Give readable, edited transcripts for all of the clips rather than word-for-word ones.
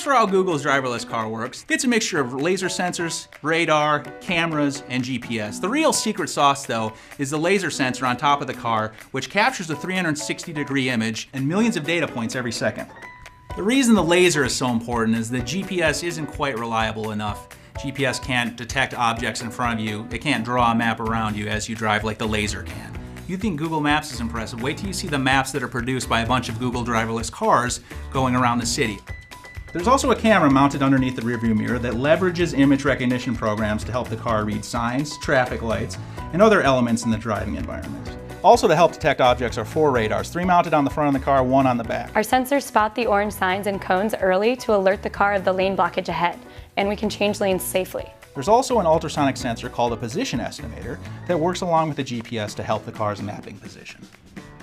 As for how Google's driverless car works, it's a mixture of laser sensors, radar, cameras, and GPS. The real secret sauce, though, is the laser sensor on top of the car, which captures a 360-degree image and millions of data points every second. The reason the laser is so important is that GPS isn't quite reliable enough. GPS can't detect objects in front of you. It can't draw a map around you as you drive like the laser can. You think Google Maps is impressive? Wait till you see the maps that are produced by a bunch of Google driverless cars going around the city. There's also a camera mounted underneath the rearview mirror that leverages image recognition programs to help the car read signs, traffic lights, and other elements in the driving environment. Also to help detect objects are 4 radars, 3 mounted on the front of the car, 1 on the back. Our sensors spot the orange signs and cones early to alert the car of the lane blockage ahead, and we can change lanes safely. There's also an ultrasonic sensor called a position estimator that works along with the GPS to help the car's mapping position.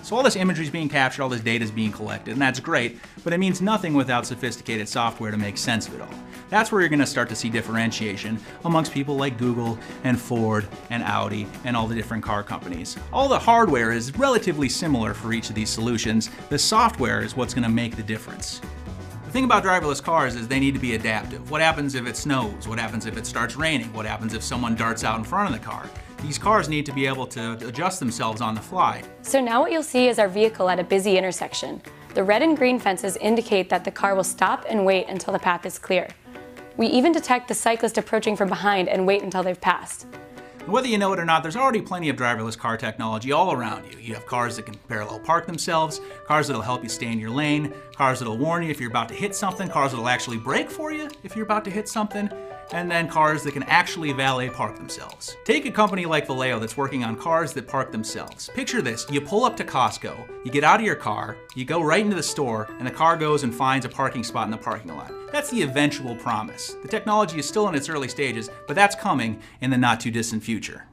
So all this imagery is being captured, all this data is being collected, and that's great, but it means nothing without sophisticated software to make sense of it all. That's where you're going to start to see differentiation amongst people like Google and Ford and Audi and all the different car companies. All the hardware is relatively similar for each of these solutions. The software is what's going to make the difference. The thing about driverless cars is they need to be adaptive. What happens if it snows? What happens if it starts raining? What happens if someone darts out in front of the car? These cars need to be able to adjust themselves on the fly. So now what you'll see is our vehicle at a busy intersection. The red and green fences indicate that the car will stop and wait until the path is clear. We even detect the cyclist approaching from behind and wait until they've passed. Whether you know it or not, there's already plenty of driverless car technology all around you. You have cars that can parallel park themselves, cars that'll help you stay in your lane, cars that'll warn you if you're about to hit something, cars that'll actually brake for you if you're about to hit something, and then cars that can actually valet park themselves. Take a company like Vallejo that's working on cars that park themselves. Picture this, you pull up to Costco, you get out of your car, you go right into the store, and the car goes and finds a parking spot in the parking lot. That's the eventual promise. The technology is still in its early stages, but that's coming in the not too distant future.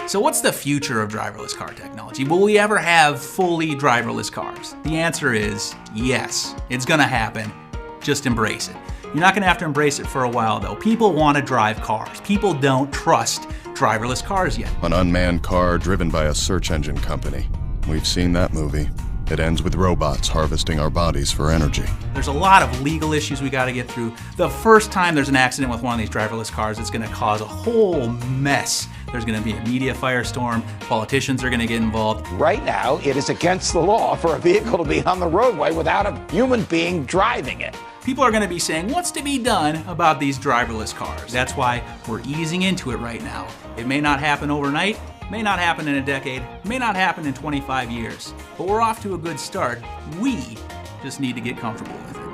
So what's the future of driverless car technology? Will we ever have fully driverless cars? The answer is yes. It's gonna happen. Just embrace it. You're not gonna have to embrace it for a while though. People wanna drive cars. People don't trust driverless cars yet. An unmanned car driven by a search engine company. We've seen that movie. It ends with robots harvesting our bodies for energy. There's a lot of legal issues we gotta get through. The first time there's an accident with one of these driverless cars, it's gonna cause a whole mess. There's gonna be a media firestorm, politicians are gonna get involved. Right now, it is against the law for a vehicle to be on the roadway without a human being driving it. People are gonna be saying, what's to be done about these driverless cars? That's why we're easing into it right now. It may not happen overnight, may not happen in a decade, may not happen in 25 years, but we're off to a good start. We just need to get comfortable with it.